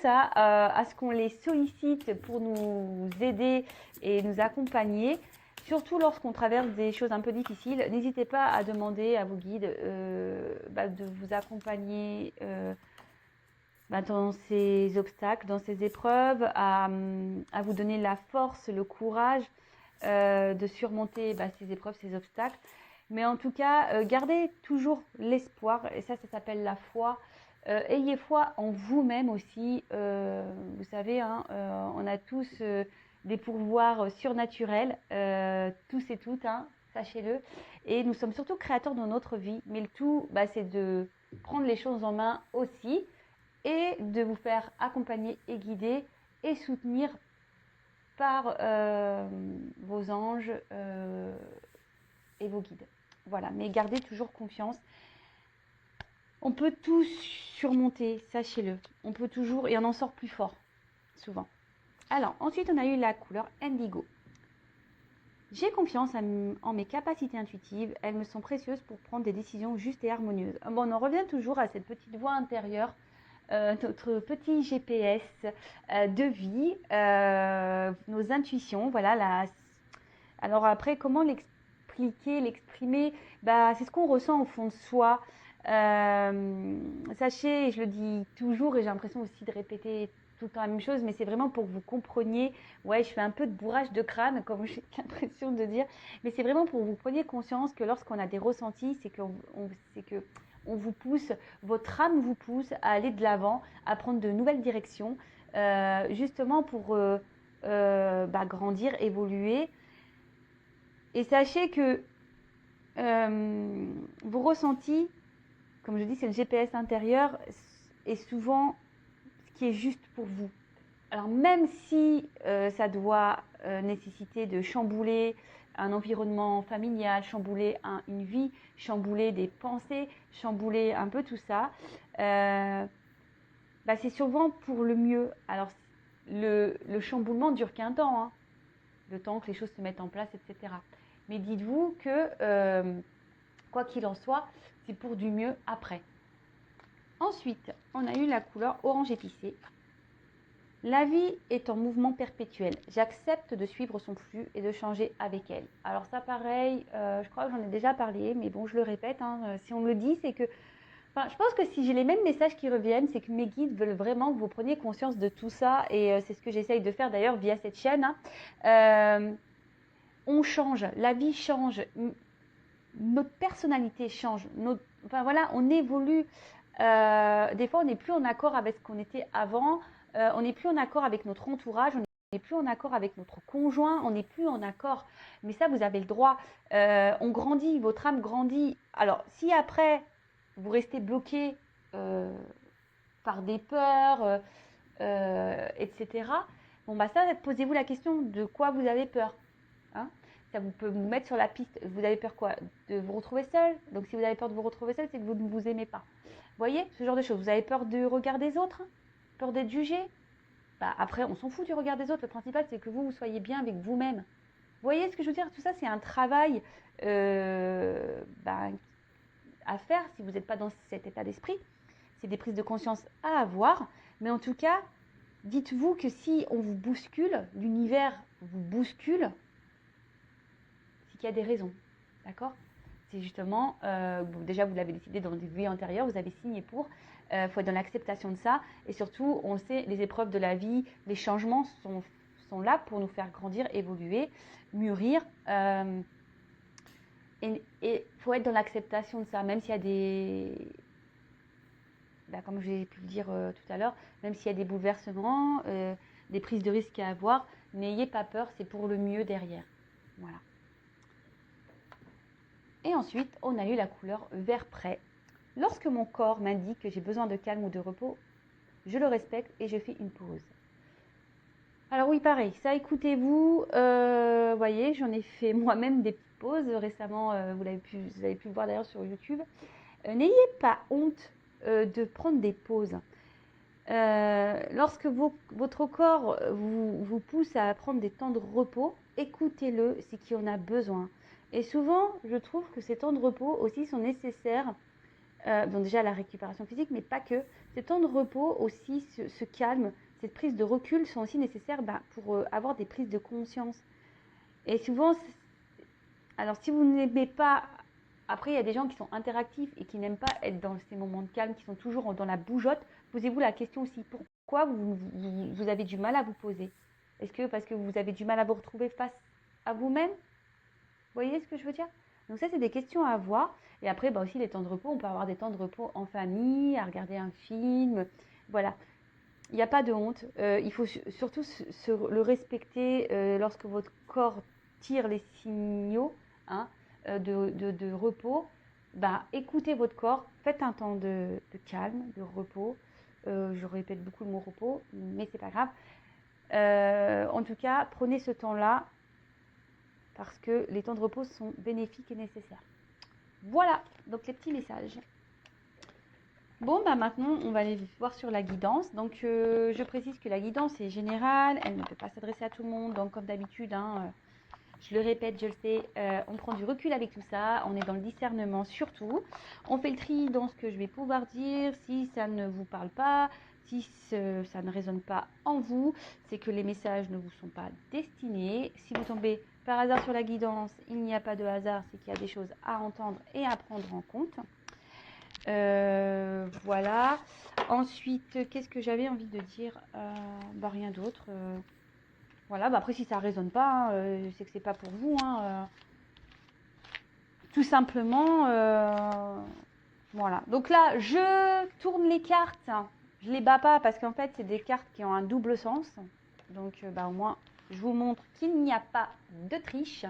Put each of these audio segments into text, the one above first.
ça à ce qu'on les sollicite pour nous aider et nous accompagner. Surtout lorsqu'on traverse des choses un peu difficiles, n'hésitez pas à demander à vos guides de vous accompagner dans ces obstacles, dans ces épreuves, à vous donner la force, le courage de surmonter ces épreuves, ces obstacles. Mais en tout cas, gardez toujours l'espoir, et ça s'appelle la foi. Ayez foi en vous-même aussi. Vous savez, on a tous des pouvoirs surnaturels, tous et toutes, sachez-le. Et nous sommes surtout créateurs de notre vie. Mais le tout, c'est de prendre les choses en main aussi et de vous faire accompagner et guider et soutenir par vos anges et vos guides. Voilà, mais gardez toujours confiance. On peut tout surmonter, sachez-le. On peut toujours, et on en sort plus fort, souvent. Alors, ensuite, on a eu la couleur indigo. J'ai confiance en mes capacités intuitives. Elles me sont précieuses pour prendre des décisions justes et harmonieuses. Bon, on en revient toujours à cette petite voix intérieure, notre petit GPS de vie, nos intuitions. Voilà. Alors après, comment l'exprimer, c'est ce qu'on ressent au fond de soi. Sachez, et je le dis toujours, et j'ai l'impression aussi de répéter tout le temps la même chose, mais c'est vraiment pour que vous compreniez. Ouais, je fais un peu de bourrage de crâne, comme j'ai l'impression de dire, mais c'est vraiment pour que vous preniez conscience que lorsqu'on a des ressentis, c'est que on vous pousse, votre âme vous pousse à aller de l'avant, à prendre de nouvelles directions, justement pour grandir, évoluer. Et sachez que vos ressentis, comme je dis, c'est le GPS intérieur, est souvent ce qui est juste pour vous. Alors même si ça doit nécessiter de chambouler un environnement familial, chambouler une vie, chambouler des pensées, chambouler un peu tout ça, c'est souvent pour le mieux. Alors le chamboulement dure qu'un temps, le temps que les choses se mettent en place, etc. Mais dites-vous que, quoi qu'il en soit, c'est pour du mieux après. Ensuite, on a eu la couleur orange épicé. La vie est en mouvement perpétuel. J'accepte de suivre son flux et de changer avec elle. Alors ça, pareil, je crois que j'en ai déjà parlé, mais bon, je le répète. Si on me le dit, c'est que... je pense que si j'ai les mêmes messages qui reviennent, c'est que mes guides veulent vraiment que vous preniez conscience de tout ça. Et c'est ce que j'essaye de faire d'ailleurs via cette chaîne. On change, la vie change, notre personnalité change, on évolue. Des fois, on n'est plus en accord avec ce qu'on était avant, on n'est plus en accord avec notre entourage, on n'est plus en accord avec notre conjoint, on n'est plus en accord. Mais ça, vous avez le droit. On grandit, votre âme grandit. Alors, si après, vous restez bloqué par des peurs, etc., posez-vous la question de quoi vous avez peur. Ça peut vous mettre sur la piste. Vous avez peur quoi? De vous retrouver seul. Donc si vous avez peur de vous retrouver seul, c'est que vous ne vous aimez pas. Vous voyez, ce genre de choses. Vous avez peur du regard des autres? Peur d'être jugé? Après, on s'en fout du regard des autres. Le principal, c'est que vous soyez bien avec vous-même. Vous voyez ce que je veux dire? Tout ça, c'est un travail à faire si vous n'êtes pas dans cet état d'esprit. C'est des prises de conscience à avoir. Mais en tout cas, dites-vous que si on vous bouscule, l'univers vous bouscule, c'est qu'il y a des raisons. D'accord? C'est justement, déjà vous l'avez décidé dans des vies antérieures, vous avez signé pour, faut être dans l'acceptation de ça. Et surtout, on le sait, les épreuves de la vie, les changements sont là pour nous faire grandir, évoluer, mûrir. Et faut être dans l'acceptation de ça, même s'il y a des... comme j'ai pu le dire tout à l'heure, même s'il y a des bouleversements, des prises de risques à avoir, n'ayez pas peur, c'est pour le mieux derrière. Voilà. Et ensuite, on a eu la couleur vert prêt. Lorsque mon corps m'indique que j'ai besoin de calme ou de repos, je le respecte et je fais une pause. Alors oui, pareil, ça écoutez-vous, voyez, j'en ai fait moi-même des petites pauses récemment, vous avez pu le voir d'ailleurs sur YouTube. N'ayez pas honte de prendre des pauses. Lorsque votre corps vous pousse à prendre des temps de repos, écoutez-le, c'est qu'il en a besoin. Et souvent, je trouve que ces temps de repos aussi sont nécessaires Bon, déjà la récupération physique, mais pas que. Ces temps de repos aussi, ce calme, cette prise de recul sont aussi nécessaires pour avoir des prises de conscience. Et souvent, alors si vous n'aimez pas, après il y a des gens qui sont interactifs et qui n'aiment pas être dans ces moments de calme, qui sont toujours dans la bougeotte, posez-vous la question aussi, pourquoi vous avez du mal à vous poser? Est-ce que parce que vous avez du mal à vous retrouver face à vous-même? Vous voyez ce que je veux dire? Donc ça, c'est des questions à avoir. Et après, aussi les temps de repos, on peut avoir des temps de repos en famille, à regarder un film. Voilà, il n'y a pas de honte. Il faut surtout le respecter lorsque votre corps tire les signaux, hein, de repos. Écoutez votre corps, faites un temps de calme, de repos. Je répète beaucoup le mot repos, mais c'est pas grave. En tout cas, prenez ce temps-là parce que les temps de repos sont bénéfiques et nécessaires. Voilà, donc les petits messages. Bon, maintenant, on va aller voir sur la guidance. Donc, je précise que la guidance est générale, elle ne peut pas s'adresser à tout le monde. Donc, comme d'habitude, je le répète, je le sais, on prend du recul avec tout ça, on est dans le discernement surtout. On fait le tri dans ce que je vais pouvoir dire. Si ça ne vous parle pas, si ça ne résonne pas en vous, c'est que les messages ne vous sont pas destinés. Si vous tombez par hasard sur la guidance, il n'y a pas de hasard, c'est qu'il y a des choses à entendre et à prendre en compte. Voilà. Ensuite, qu'est-ce que j'avais envie de dire? Rien d'autre. Voilà. Après, si ça ne résonne pas, c'est que c'est pas pour vous. Tout simplement. Voilà. Donc là, je tourne les cartes. Je les bats pas parce qu'en fait, c'est des cartes qui ont un double sens. Donc, au moins, je vous montre qu'il n'y a pas de triche.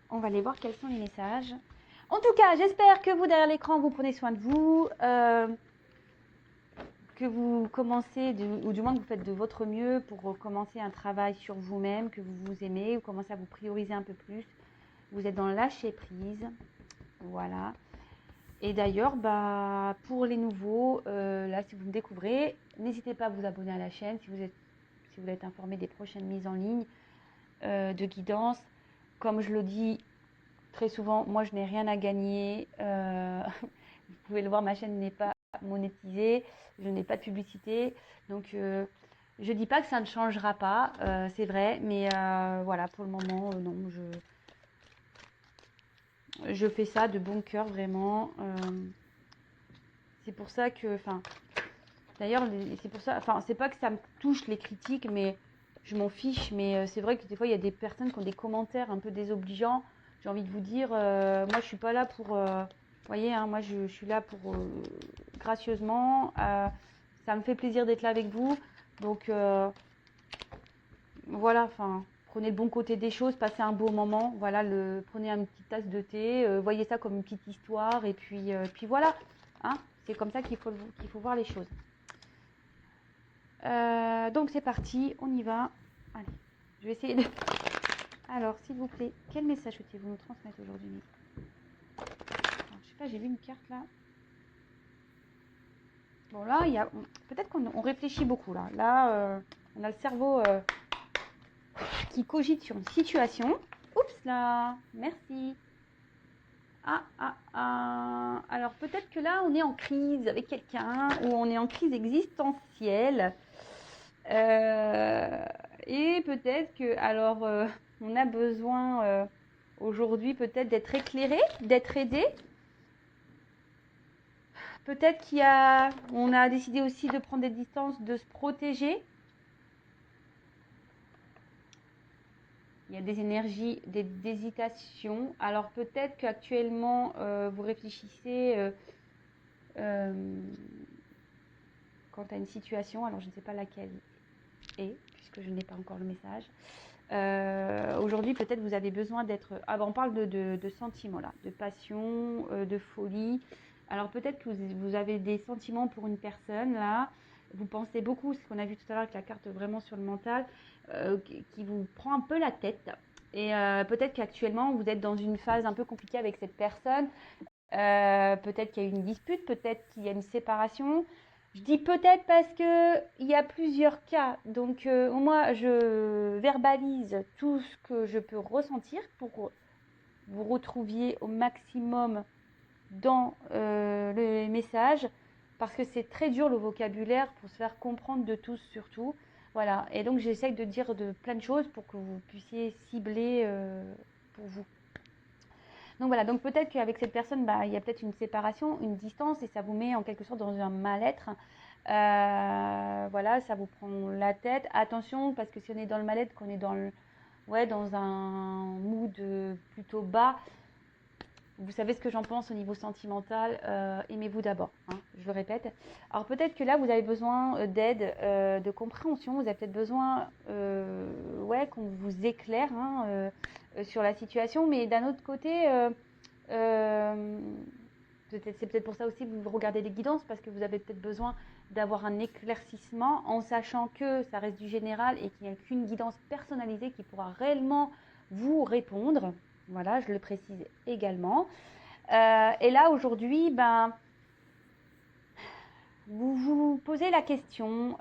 On va aller voir quels sont les messages. En tout cas, j'espère que vous, derrière l'écran, vous prenez soin de vous, que vous commencez, ou du moins que vous faites de votre mieux pour commencer un travail sur vous-même, que vous vous aimez, vous commencez à vous prioriser un peu plus. Vous êtes dans le lâcher prise. Voilà. Et d'ailleurs, pour les nouveaux, là, si vous me découvrez, n'hésitez pas à vous abonner à la chaîne si vous voulez être informé des prochaines mises en ligne de guidance. Comme je le dis très souvent, moi, je n'ai rien à gagner. Vous pouvez le voir, ma chaîne n'est pas monétisée. Je n'ai pas de publicité. Donc, je ne dis pas que ça ne changera pas. C'est vrai. Mais voilà, pour le moment, non. Je fais ça de bon cœur, vraiment. C'est pour ça que... D'ailleurs, c'est pour ça... c'est pas que ça me touche les critiques, mais je m'en fiche. Mais c'est vrai que des fois, il y a des personnes qui ont des commentaires un peu désobligeants. J'ai envie de vous dire, moi, je suis pas là pour... vous voyez, moi, je suis là pour... gracieusement. Ça me fait plaisir d'être là avec vous. Donc, voilà, prenez le bon côté des choses, passez un beau moment. Voilà, prenez une petite tasse de thé, voyez ça comme une petite histoire. Et puis voilà, c'est comme ça qu'il faut voir les choses. Donc c'est parti, on y va. Allez, je vais essayer de... Alors, s'il vous plaît, quel message souhaitez-vous nous transmettre aujourd'hui? Je sais pas, j'ai vu une carte là. Bon, là, peut-être qu'on réfléchit beaucoup là. Là, on a le cerveau qui cogite sur une situation. Oups là, merci. Alors peut-être que là, on est en crise avec quelqu'un ou on est en crise existentielle. Et peut-être que, alors, on a besoin aujourd'hui peut-être d'être éclairé, d'être aidé. Peut-être on a décidé aussi de prendre des distances, de se protéger. Il y a des énergies, des hésitations. Alors peut-être qu'actuellement, vous réfléchissez quant à une situation. Alors je ne sais pas laquelle est, puisque je n'ai pas encore le message. Aujourd'hui, peut-être vous avez besoin d'être... on parle de sentiments là, de passion, de folie. Alors peut-être que vous avez des sentiments pour une personne là. Vous pensez beaucoup, ce qu'on a vu tout à l'heure avec la carte vraiment sur le mental, qui vous prend un peu la tête. Et peut-être qu'actuellement, vous êtes dans une phase un peu compliquée avec cette personne. Peut-être qu'il y a eu une dispute, peut-être qu'il y a une séparation. Je dis peut-être parce qu'il y a plusieurs cas. Donc, moi, je verbalise tout ce que je peux ressentir pour que vous retrouviez au maximum dans le message parce que c'est très dur le vocabulaire pour se faire comprendre de tous surtout. Voilà, et donc j'essaye de dire plein de choses pour que vous puissiez cibler pour vous. Donc voilà, donc peut-être qu'avec cette personne, il y a peut-être une séparation, une distance, et ça vous met en quelque sorte dans un mal-être. Voilà, ça vous prend la tête. Attention, parce que si on est dans le mal-être, qu'on est dans un mood plutôt bas, vous savez ce que j'en pense au niveau sentimental, aimez-vous d'abord, hein, je le répète. Alors peut-être que là, vous avez besoin d'aide, de compréhension, vous avez peut-être besoin qu'on vous éclaire sur la situation, mais d'un autre côté, c'est peut-être pour ça aussi que vous regardez les guidances, parce que vous avez peut-être besoin d'avoir un éclaircissement en sachant que ça reste du général et qu'il n'y a qu'une guidance personnalisée qui pourra réellement vous répondre. Voilà, je le précise également. Et là, aujourd'hui, vous vous posez la question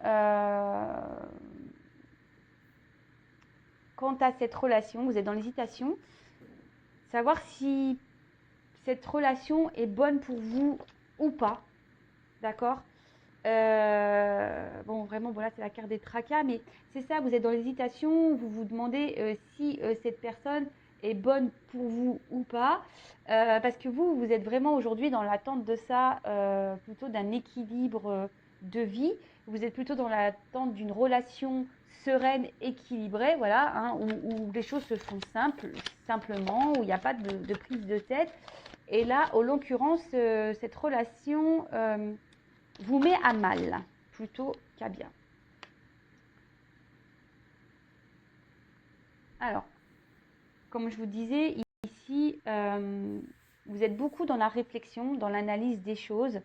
quant à cette relation, vous êtes dans l'hésitation, savoir si cette relation est bonne pour vous ou pas, d'accord. Bon, vraiment, voilà, c'est la carte des tracas, mais c'est ça, vous êtes dans l'hésitation, vous vous demandez si cette personne est bonne pour vous ou pas, parce que vous êtes vraiment aujourd'hui dans l'attente de ça, plutôt d'un équilibre de vie, vous êtes plutôt dans l'attente d'une relation sereine, équilibrée, voilà, hein, où les choses se font simplement, où il n'y a pas de prise de tête. Et là, en l'occurrence, cette relation vous met à mal, plutôt qu'à bien. Alors, comme je vous disais, ici, vous êtes beaucoup dans la réflexion, dans l'analyse des choses.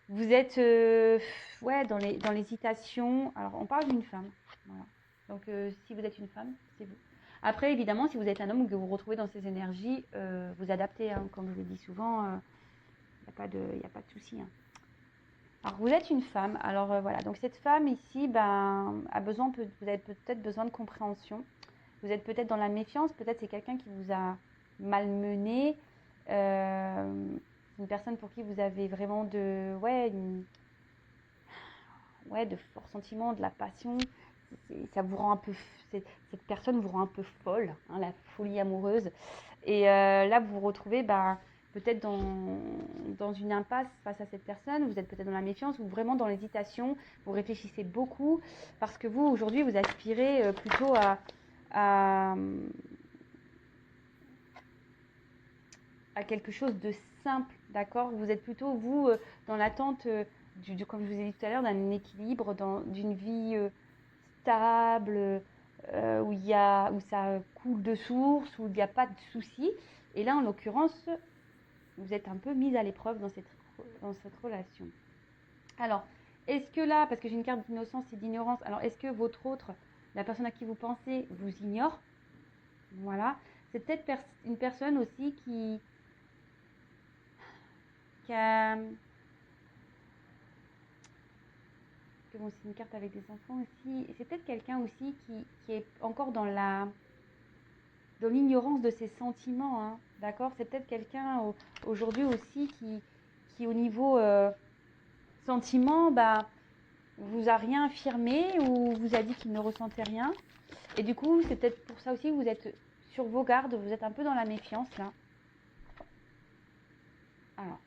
Vous êtes dans l'hésitation. Alors, on parle d'une femme. Voilà. Donc, si vous êtes une femme, c'est vous. Après, évidemment, si vous êtes un homme ou que vous vous retrouvez dans ces énergies, vous adaptez. Hein, comme je le dis souvent, il n'y a pas de souci. Hein. Alors, vous êtes une femme. Alors, voilà. Donc, cette femme ici, vous avez peut-être besoin de compréhension. Vous êtes peut-être dans la méfiance. Peut-être c'est quelqu'un qui vous a malmené. Une personne pour qui vous avez vraiment de forts sentiments, de la passion. Ça vous rend un peu, cette personne vous rend un peu folle, hein, la folie amoureuse. Et là, vous vous retrouvez peut-être dans une impasse face à cette personne. Vous êtes peut-être dans la méfiance ou vraiment dans l'hésitation. Vous réfléchissez beaucoup parce que vous, aujourd'hui, vous aspirez plutôt à quelque chose de simple, d'accord. Vous êtes plutôt, vous, dans l'attente, comme je vous ai dit tout à l'heure, d'un équilibre, d'une vie stable, où ça coule de source, où il n'y a pas de soucis. Et là, en l'occurrence, vous êtes un peu mise à l'épreuve dans cette relation. Alors, est-ce que là, parce que j'ai une carte d'innocence et d'ignorance, alors est-ce que votre autre, la personne à qui vous pensez, vous ignore? Voilà. C'est peut-être une personne aussi qui a... Bon, c'est une carte avec des enfants aussi. C'est peut-être quelqu'un aussi qui est encore dans l'ignorance de ses sentiments, hein, d'accord. C'est peut-être quelqu'un aujourd'hui aussi qui au niveau sentiment, vous a rien affirmé ou vous a dit qu'il ne ressentait rien. Et du coup, c'est peut-être pour ça aussi que vous êtes sur vos gardes, vous êtes un peu dans la méfiance là. Alors,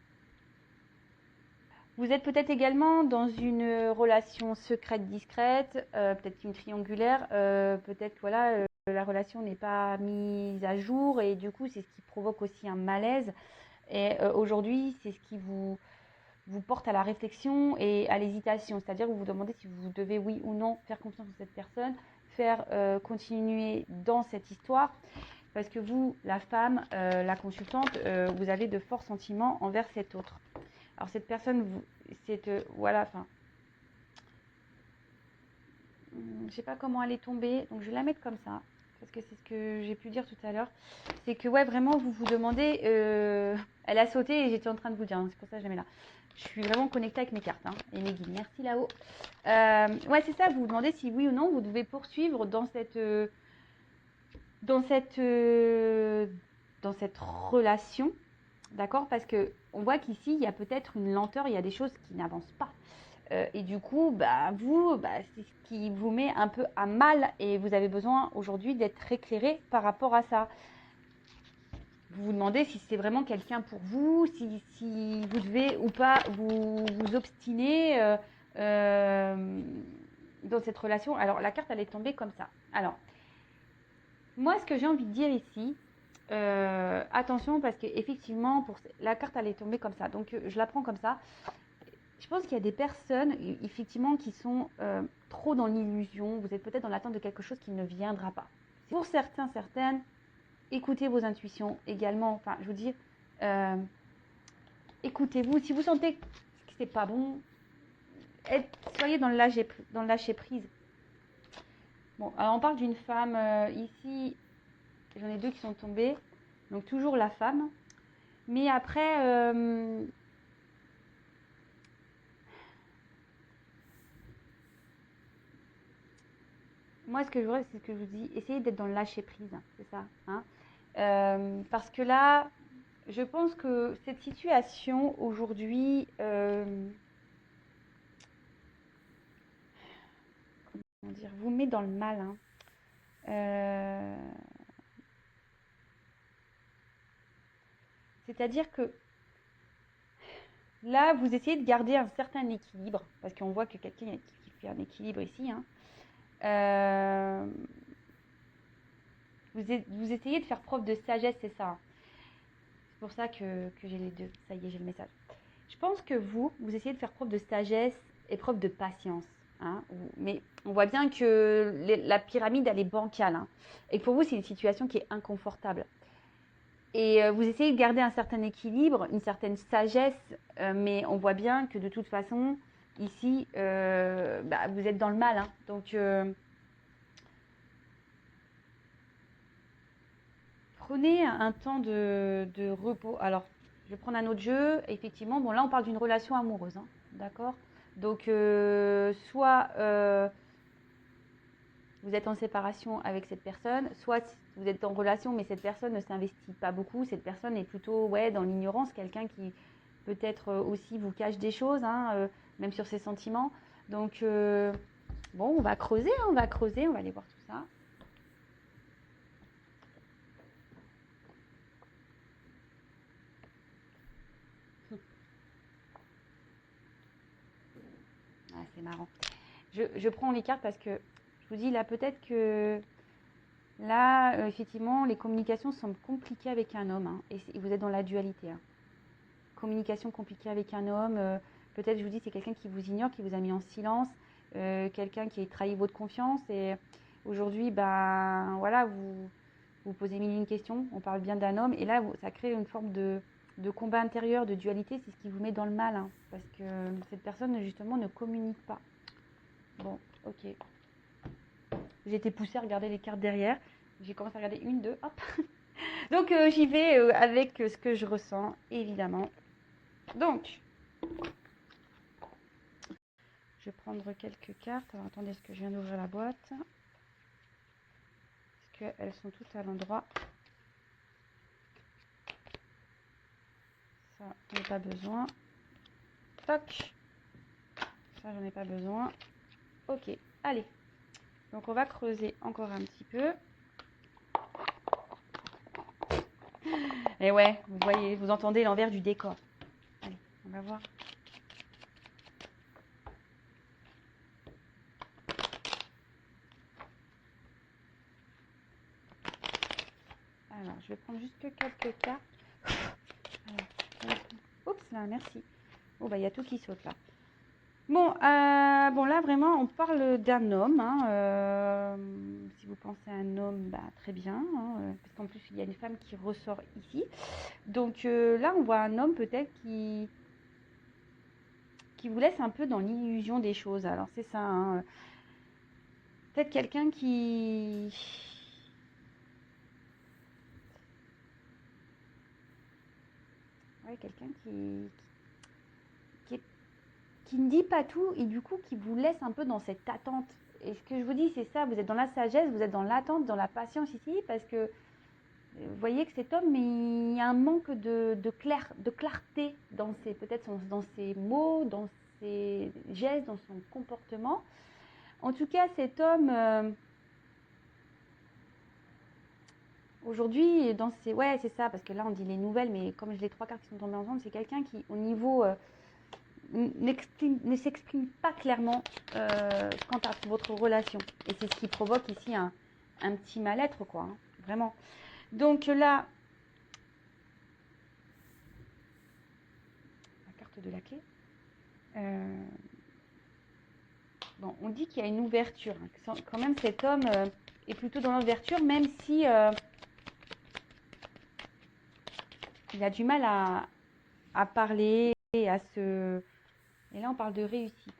vous êtes peut-être également dans une relation secrète, discrète, peut-être une triangulaire, peut-être voilà, la relation n'est pas mise à jour et du coup c'est ce qui provoque aussi un malaise. Et aujourd'hui, c'est ce qui vous porte à la réflexion et à l'hésitation, c'est-à-dire que vous vous demandez si vous devez oui ou non faire confiance en cette personne, faire continuer dans cette histoire. Parce que vous, la femme, la consultante, vous avez de forts sentiments envers cet autre. Alors cette personne, je sais pas comment elle est tombée, donc je vais la mettre comme ça, parce que c'est ce que j'ai pu dire tout à l'heure. C'est que vraiment vous vous demandez, elle a sauté et j'étais en train de vous dire, hein, c'est pour ça que je la mets là. Je suis vraiment connectée avec mes cartes et mes guides. Merci là-haut. C'est ça, vous vous demandez si oui ou non vous devez poursuivre dans cette relation, D'accord? Parce qu'on voit qu'ici, il y a peut-être une lenteur, il y a des choses qui n'avancent pas. Et du coup, c'est ce qui vous met un peu à mal et vous avez besoin aujourd'hui d'être éclairé par rapport à ça. Vous vous demandez si c'est vraiment quelqu'un pour vous, si vous devez ou pas vous obstiner dans cette relation. Alors, la carte, elle est tombée comme ça. Alors, moi, ce que j'ai envie de dire ici, attention parce qu'effectivement, la carte, elle est tombée comme ça. Donc, je la prends comme ça. Je pense qu'il y a des personnes, effectivement, qui sont trop dans l'illusion. Vous êtes peut-être dans l'attente de quelque chose qui ne viendra pas. Pour certains, certaines, écoutez vos intuitions également. Enfin, je vous dis, écoutez-vous. Si vous sentez que c'est pas bon, soyez dans le lâcher prise. Bon, alors on parle d'une femme ici. J'en ai deux qui sont tombés. Donc toujours la femme. Mais après, moi, ce que je vois, c'est ce que je vous dis. Essayez d'être dans le lâcher prise. C'est ça. Hein. Parce que là, je pense que cette situation aujourd'hui, comment dire, vous met dans le mal. Hein. C'est-à-dire que là, vous essayez de garder un certain équilibre, parce qu'on voit que quelqu'un qui fait un équilibre ici. Hein. Vous essayez de faire preuve de sagesse, c'est ça. C'est pour ça que j'ai les deux. Ça y est, j'ai le message. Je pense que vous essayez de faire preuve de sagesse et preuve de patience. Hein, mais on voit bien que la pyramide, elle est bancale. Hein, et que pour vous, c'est une situation qui est inconfortable. Et vous essayez de garder un certain équilibre, une certaine sagesse, mais on voit bien que de toute façon, ici, vous êtes dans le mal. Hein, donc, prenez un temps de repos. Alors, je vais prendre un autre jeu. Effectivement, bon, là, on parle d'une relation amoureuse. Hein, d'accord? Donc, soit vous êtes en séparation avec cette personne, soit vous êtes en relation, mais cette personne ne s'investit pas beaucoup. Cette personne est plutôt dans l'ignorance, quelqu'un qui peut-être aussi vous cache des choses, hein, même sur ses sentiments. Donc, bon, on va creuser, on va aller voir tout ça. Ah, c'est marrant. Je prends les cartes parce que je vous dis là, peut-être que là, effectivement, les communications semblent compliquées avec un homme. Hein, et vous êtes dans la dualité. Hein. Communication compliquée avec un homme. Peut-être, je vous dis, c'est quelqu'un qui vous ignore, qui vous a mis en silence. Quelqu'un qui a trahi votre confiance. Et aujourd'hui, voilà, vous posez mille et une questions. On parle bien d'un homme. Et là, ça crée une forme de combat intérieur, de dualité. C'est ce qui vous met dans le mal. Hein, parce que cette personne, justement, ne communique pas. Bon, ok. J'ai été poussée à regarder les cartes derrière. J'ai commencé à regarder une, deux, hop. Donc j'y vais avec ce que je ressens, évidemment. Donc, je vais prendre quelques cartes. Alors attendez, est-ce que je viens d'ouvrir la boîte? Est-ce qu'elles sont toutes à l'endroit? Ça, j'en ai pas besoin. Toc. Ça, j'en ai pas besoin. Ok, allez. Donc on va creuser encore un petit peu. Et ouais, vous voyez, vous entendez l'envers du décor. Allez, on va voir. Alors, je vais prendre juste quelques cartes. Alors, oups, là, merci. Oh, il y a tout qui saute là. Bon, là, vraiment, on parle d'un homme. Hein, si vous pensez à un homme, très bien. Hein, parce qu'en plus, il y a une femme qui ressort ici. Donc là, on voit un homme peut-être qui vous laisse un peu dans l'illusion des choses. Alors, c'est ça. Hein, peut-être quelqu'un qui... Ouais, quelqu'un qui ne dit pas tout et du coup qui vous laisse un peu dans cette attente. Et ce que je vous dis, c'est ça, vous êtes dans la sagesse, vous êtes dans l'attente, dans la patience ici, parce que Vous voyez que cet homme, il y a un manque de clarté dans peut-être dans ses mots, dans ses gestes, dans son comportement. En tout cas, cet homme, aujourd'hui, ouais, c'est ça, parce que là, on dit les nouvelles, mais comme les trois cartes qui sont tombées ensemble, c'est quelqu'un qui, au niveau, ne s'exprime pas clairement quant à votre relation. Et c'est ce qui provoque ici un petit mal-être, quoi, hein, vraiment. Donc là, la carte de la clé. Bon, on dit qu'il y a une ouverture. Hein, quand même, cet homme est plutôt dans l'ouverture, même si il a du mal à parler, et à se... Et là, on parle de réussite.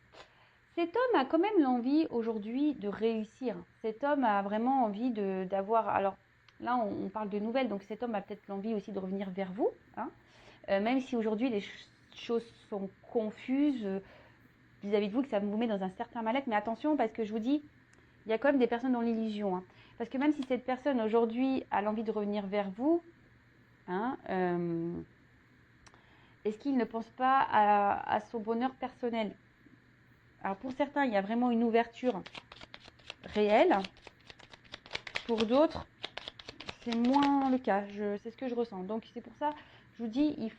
Cet homme a quand même l'envie aujourd'hui de réussir. Cet homme a vraiment envie d'avoir... Alors là, on parle de nouvelles, donc cet homme a peut-être l'envie aussi de revenir vers vous. Hein, même si aujourd'hui, les choses sont confuses vis-à-vis de vous, que ça vous met dans un certain mal-être. Mais attention, parce que je vous dis, il y a quand même des personnes dans l'illusion. Hein, parce que même si cette personne aujourd'hui a l'envie de revenir vers vous, hein, est-ce qu'il ne pense pas à son bonheur personnel? Alors pour certains, il y a vraiment une ouverture réelle. Pour d'autres, c'est moins le cas. C'est ce que je ressens. Donc c'est pour ça, je vous dis, il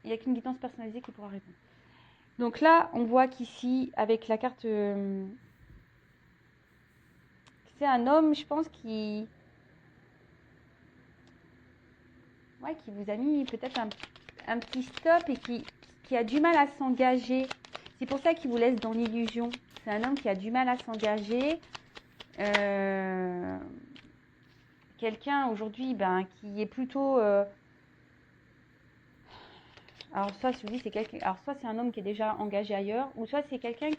n'y a qu'une guidance personnalisée qui pourra répondre. Donc là, on voit qu'ici, avec la carte, c'est un homme, je pense, qui vous a mis peut-être un petit stop et qui a du mal à s'engager. C'est pour ça qu'il vous laisse dans l'illusion. C'est un homme qui a du mal à s'engager. Quelqu'un aujourd'hui qui est plutôt... alors soit je vous dis, soit c'est un homme qui est déjà engagé ailleurs, ou soit c'est quelqu'un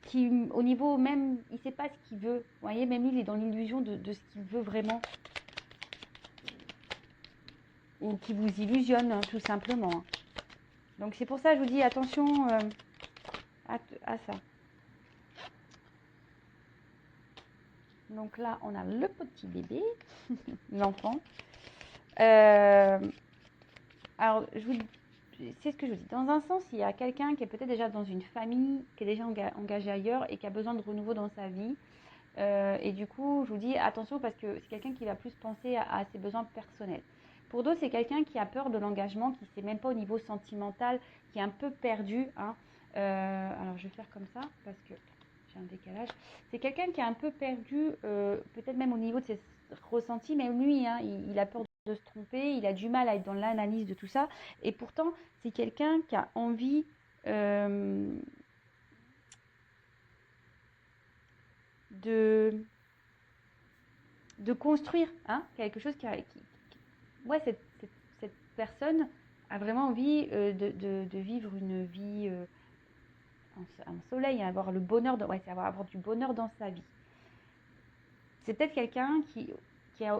qui au niveau même, il ne sait pas ce qu'il veut. Vous voyez, même lui, il est dans l'illusion de ce qu'il veut vraiment. Ou qui vous illusionne, hein, tout simplement. Donc c'est pour ça que je vous dis attention à ça. Donc là, on a le petit bébé, l'enfant. Alors, c'est ce que je vous dis. Dans un sens, il y a quelqu'un qui est peut-être déjà dans une famille, qui est déjà engagé ailleurs et qui a besoin de renouveau dans sa vie. Et du coup, je vous dis attention parce que c'est quelqu'un qui va plus penser à ses besoins personnels. Pour d'autres, c'est quelqu'un qui a peur de l'engagement, qui ne sait même pas au niveau sentimental, qui est un peu perdu. Hein. Alors, je vais faire comme ça parce que j'ai un décalage. C'est quelqu'un qui est un peu perdu, peut-être même au niveau de ses ressentis, même lui, hein, il a peur de se tromper, il a du mal à être dans l'analyse de tout ça. Et pourtant, c'est quelqu'un qui a envie de construire quelque chose ouais, cette personne a vraiment envie de vivre une vie en soleil, avoir le bonheur, avoir du bonheur dans sa vie. C'est peut-être quelqu'un qui a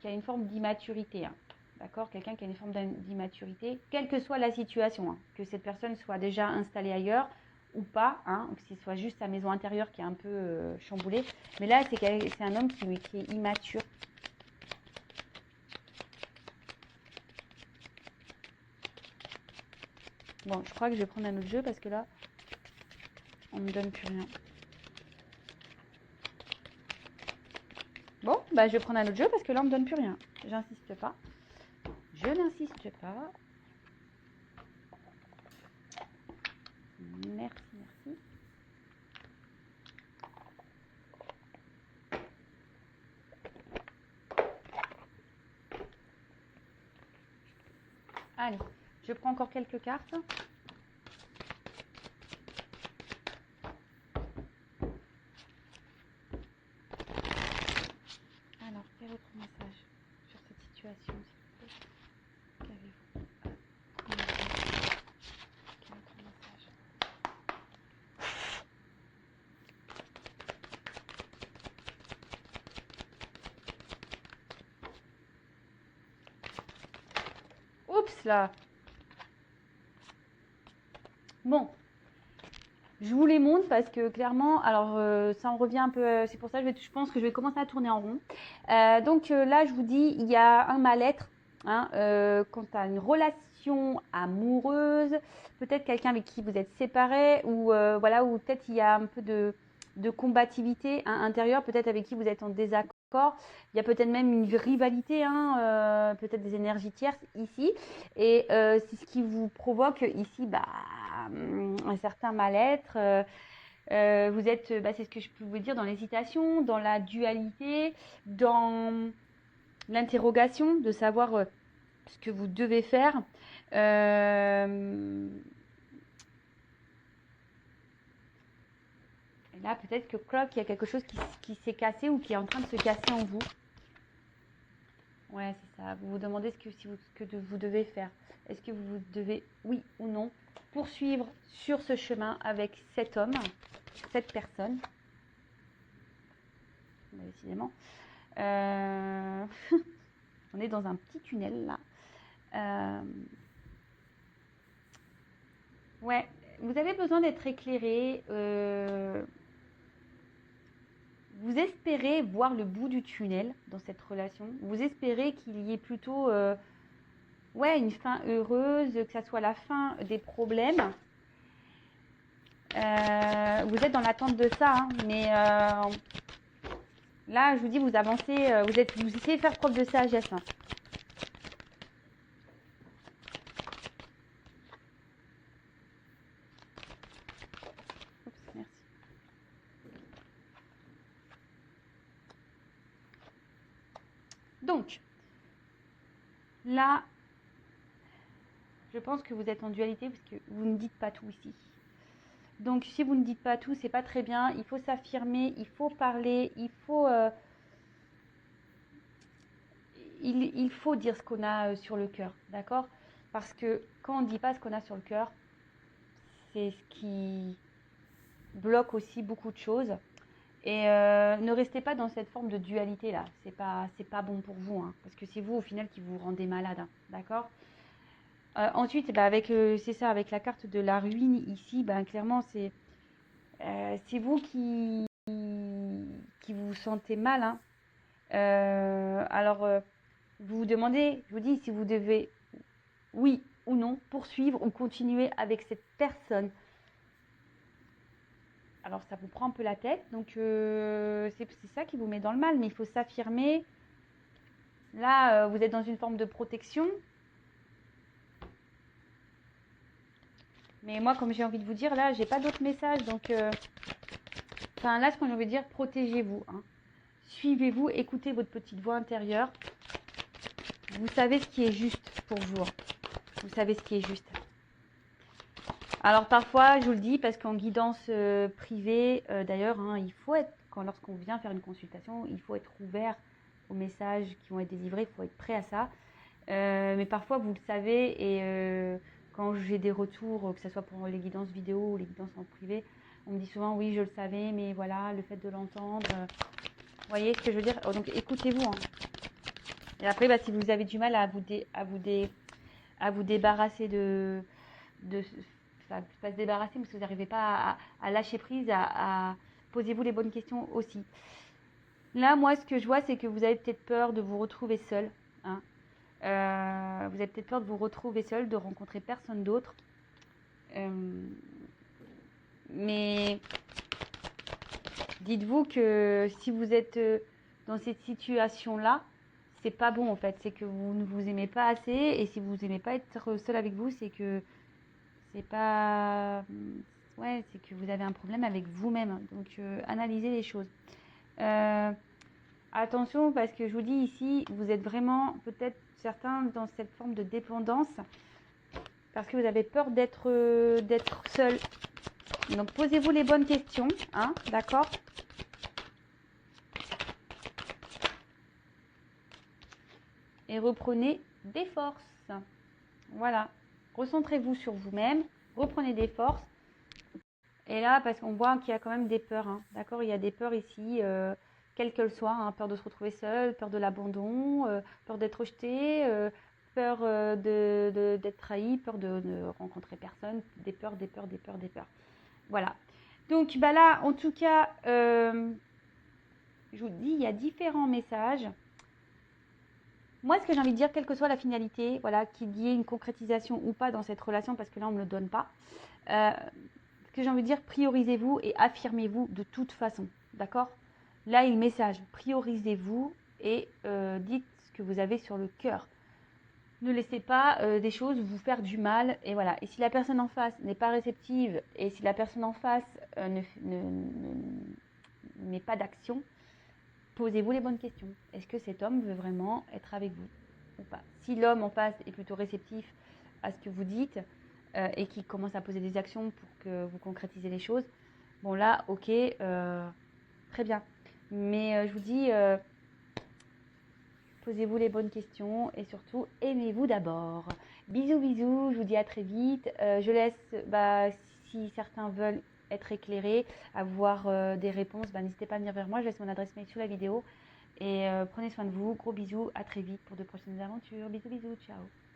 une forme d'immaturité, hein, d'accord, quelqu'un qui a une forme d'immaturité, quelle que soit la situation, hein, que cette personne soit déjà installée ailleurs ou pas, hein, que ce soit juste sa maison intérieure qui est un peu chamboulée. Mais là, c'est un homme qui est immature. Bon, je crois que je vais prendre un autre jeu parce que là, on ne me donne plus rien. Bon, bah je vais prendre un autre jeu parce que là, on ne me donne plus rien. J'insiste pas. Je n'insiste pas. Merci, merci. Allez, je prends encore quelques cartes. Alors, quel autre message sur cette situation, s'il vous plaît? Qu'avez-vous? Quel autre message? Oups là. Bon. Je vous les montre parce que clairement, alors ça en revient un peu, c'est pour ça que je pense que je vais commencer à tourner en rond. Donc là, je vous dis, il y a un mal-être hein, quant à une relation amoureuse, peut-être quelqu'un avec qui vous êtes séparés ou voilà, ou peut-être il y a un peu de combativité hein, intérieure, peut-être avec qui vous êtes en désaccord. Il y a peut-être même une rivalité, hein, peut-être des énergies tierces ici. Et c'est ce qui vous provoque ici un certain mal-être. Vous êtes, c'est ce que je peux vous dire, dans l'hésitation, dans la dualité, dans l'interrogation de savoir ce que vous devez faire. Et là, peut-être que Clock, il y a quelque chose qui s'est cassé ou qui est en train de se casser en vous. Ouais, c'est ça. Vous vous demandez ce que vous devez faire. Est-ce que vous devez, oui ou non, poursuivre sur ce chemin avec cet homme, cette personne. Décidément. On est dans un petit tunnel là. Ouais, vous avez besoin d'être éclairé. Vous espérez voir le bout du tunnel dans cette relation. Vous espérez qu'il y ait plutôt une fin heureuse, que ça soit la fin des problèmes. Vous êtes dans l'attente de ça, hein, mais là, je vous dis, vous avancez, vous essayez de faire preuve de sagesse. Hein. Oups, merci. Donc, là, je pense que vous êtes en dualité parce que vous ne dites pas tout ici. Donc, si vous ne dites pas tout, c'est pas très bien. Il faut s'affirmer, il faut parler, il faut dire ce qu'on a sur le cœur, d'accord? Parce que quand on ne dit pas ce qu'on a sur le cœur, c'est ce qui bloque aussi beaucoup de choses. Et ne restez pas dans cette forme de dualité là. C'est pas bon pour vous, hein, parce que c'est vous au final qui vous rendez malade, hein, d'accord? Ensuite, c'est ça, avec la carte de la ruine ici, clairement c'est vous qui vous sentez mal. Hein. Alors, vous vous demandez, je vous dis, si vous devez, oui ou non, poursuivre ou continuer avec cette personne. Alors, ça vous prend un peu la tête, donc c'est ça qui vous met dans le mal, mais il faut s'affirmer. Là, vous êtes dans une forme de protection. Mais moi, comme j'ai envie de vous dire, là, j'ai pas d'autres messages, donc... là, ce qu'on a envie de dire, protégez-vous. Hein. Suivez-vous, écoutez votre petite voix intérieure. Vous savez ce qui est juste pour vous. Vous savez ce qui est juste. Alors parfois, je vous le dis, parce qu'en guidance privée, d'ailleurs, hein, il faut être, lorsqu'on vient faire une consultation, il faut être ouvert aux messages qui vont être délivrés, il faut être prêt à ça. Mais parfois, vous le savez, et quand j'ai des retours, que ce soit pour les guidances vidéo ou les guidances en privé, on me dit souvent, oui, je le savais, mais voilà, le fait de l'entendre... Vous voyez ce que je veux dire? Donc écoutez-vous. Hein. Et après, si vous avez du mal à vous débarrasser pas se débarrasser, mais si vous n'arrivez pas à lâcher prise, posez-vous les bonnes questions aussi. Là, moi, ce que je vois, c'est que vous avez peut-être peur de vous retrouver seul. Hein. Vous avez peut-être peur de vous retrouver seul, de rencontrer personne d'autre. Mais dites-vous que si vous êtes dans cette situation-là, c'est pas bon en fait. C'est que vous ne vous aimez pas assez. Et si vous n'aimez pas être seul avec vous, c'est que c'est pas... Ouais, c'est que vous avez un problème avec vous-même. Donc, analysez les choses. Attention, parce que je vous dis ici, vous êtes vraiment peut-être certains dans cette forme de dépendance. Parce que vous avez peur d'être seul. Donc, posez-vous les bonnes questions. Hein, d'accord ? Et reprenez des forces. Voilà. Recentrez-vous sur vous-même. Reprenez des forces. Et là, parce qu'on voit qu'il y a quand même des peurs, hein, d'accord? Il y a des peurs ici, quelles qu'elles soient, hein, peur de se retrouver seul, peur de l'abandon, peur d'être rejeté, peur d'être trahi, peur de ne rencontrer personne, des peurs. Voilà. Donc bah là, en tout cas, je vous dis, il y a différents messages. Moi, ce que j'ai envie de dire, quelle que soit la finalité, voilà, qu'il y ait une concrétisation ou pas dans cette relation, parce que là, on ne me le donne pas, ce que j'ai envie de dire, priorisez-vous et affirmez-vous de toute façon, d'accord? Là, il y a le message, priorisez-vous et dites ce que vous avez sur le cœur. Ne laissez pas des choses vous faire du mal, et voilà. Et si la personne en face n'est pas réceptive, et si la personne en face ne met pas d'action, posez-vous les bonnes questions. Est-ce que cet homme veut vraiment être avec vous ou pas? Si l'homme en face est plutôt réceptif à ce que vous dites et qu'il commence à poser des actions pour que vous concrétisez les choses, bon là, ok, très bien. Mais je vous dis, posez-vous les bonnes questions et surtout, aimez-vous d'abord. Bisous, bisous, je vous dis à très vite. Je laisse, si certains veulent être éclairés, avoir des réponses, n'hésitez pas à venir vers moi. Je laisse mon adresse mail sous la vidéo. Et prenez soin de vous. Gros bisous. À très vite pour de prochaines aventures. Bisous, bisous. Ciao.